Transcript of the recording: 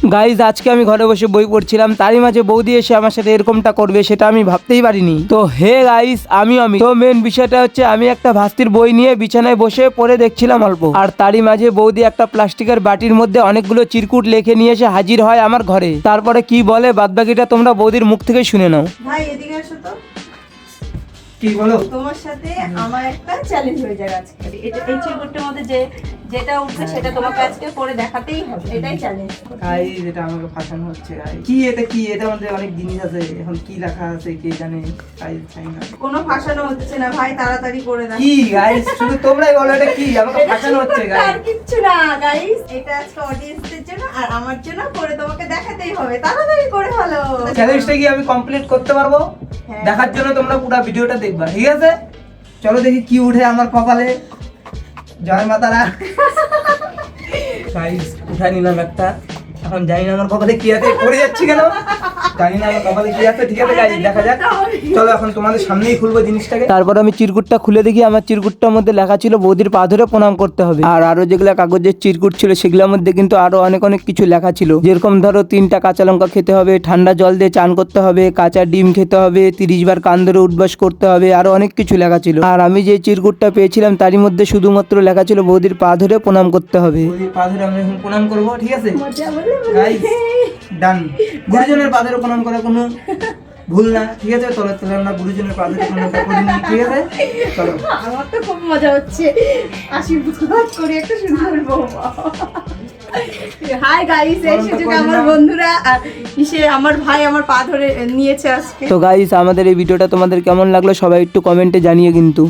Guys আজকে আমি ঘরে বসে বই পড়ছিলাম, তারই মাঝে বৌদি এসে আমার সাথে এরকমটা করবে সেটা আমি ভাবতেই পারিনি। তো হে গাইজ আমি তো মেন বিষয়টা হচ্ছে আমি একটা ভাস্তির বই নিয়ে বিছানায় বসে পড়ে দেখছিলাম অল্প, আর তারই মাঝে বৌদি একটা প্লাস্টিকের বাটির মধ্যে অনেকগুলো চিরকুট লেখে নিয়ে এসে হাজির হয় আমার ঘরে। তারপরে কি বলে বাদবাকিটা তোমরা বৌদির মুখ থেকে শুনে নাও। ভাই এদিকে আসো তো। কি বলো? তোমার সাথে আমার একটা চ্যালেঞ্জ হয়ে যাবে আজকে। এই চিরকুটটার মধ্যে যেটা উঠবে সেটা তোমাকে আজকে পড়ে দেখাতেই হবে, এটাই চ্যালেঞ্জ। গাইজ এটা আমাকে ফাঁসানো হচ্ছে। কি এটা মধ্যে অনেক জিনিস আছে, এখন কি লেখা আছে কে জানে। গাইজ চাই না, কোনো ফাঁসানো হচ্ছে না ভাই, তাড়াতাড়ি করে দাও। কি গাইজ শুধু তোমরাই বলো এটা কি আমাকে ফাঁসানো হচ্ছে। গাইজ আর কিচ্ছু না গাইস, এটা আজকে অডিয়েন্সদের জন্য আর আমার জন্য করে তোমাকে দেখাতেই হবে, তাড়াতাড়ি করে ফেলো। চ্যালেঞ্জটা কি আমি কমপ্লিট করতে পারবো? হ্যাঁ। দেখার জন্য তোমরা পুরো ভিডিওটা দেখবা, ঠিক আছে? চলো দেখি কি উঠে আমার কপালে। জয় মাতারা। গাইস উঠাই নিলাম একটা, এখন জানি না আমার কপালে কি আছে। পড়ে যাচ্ছি কেন জানি না আমার কপালে কি আছে। ঠিক আছে গাইস দেখা যাক, চলো এখন তোমাদের সামনেই খুলবো জিনিসটাকে। তারপর আমি চিরকুটটা খুলে দেখি আমার চিরকুটটার মধ্যে লেখা ছিল বৌদির পা ধরে প্রণাম করতে হবে। আর আরো যেগুলা কাগজের চিরকুট ছিল সেগুলোর মধ্যে কিন্তু আরো অনেক অনেক কিছু লেখা ছিল, যেরকম ধরো 3টা কাঁচা লঙ্কা খেতে হবে, ঠান্ডা জল দিয়ে চান করতে হবে, কাঁচা ডিম খেতে হবে, 30 বার কান ধরে উঠবাস করতে হবে, আরো অনেক কিছু লেখা ছিল। আর আমি যে চিরকুটটা পেয়েছিলাম তারই মধ্যে শুধুমাত্র লেখা ছিল বৌদির পা ধরে প্রণাম করতে হবে। বৌদির পা ধরে আমি এখন প্রণাম করবো, ঠিক আছে গাইস? ডান। গুরুজনের পা ধরে প্রণাম করা কোনো ভুল না, ঠিক আছে? চলো তাহলে আমরা গুরুজনের পা ধরে প্রণামটা করে নিই, ঠিক আছে? চলো। আমার তো খুব মজা হচ্ছে, আশীর্বাদ করি একটা সুন্দর বৌমা। হাই গাইস, এই সুযোগে আমার বন্ধুরা আর আমার ভাই আমার পা ধরে নিয়েছে আজকে। তো গাইস আমাদের এই ভিডিওটা তোমাদের কেমন লাগলো সবাই একটু কমেন্টে জানিয়ে কিন্তু।